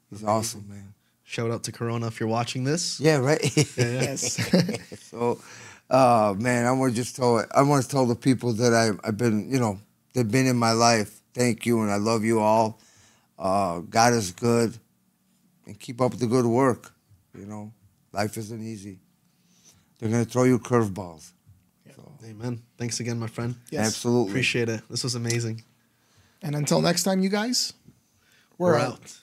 He's Amazing. awesome, man. Shout out to Corona if you're watching this. Yeah, right. Yes. So, man, I want to tell the people that I've been, you know, they've been in my life. Thank you, and I love you all. God is good, and keep up the good work. You know, life isn't easy. They're gonna throw you curveballs. So, Amen. Thanks again, my friend. Yes. absolutely. Appreciate it. This was amazing. And until next time, you guys, We're we're out. out.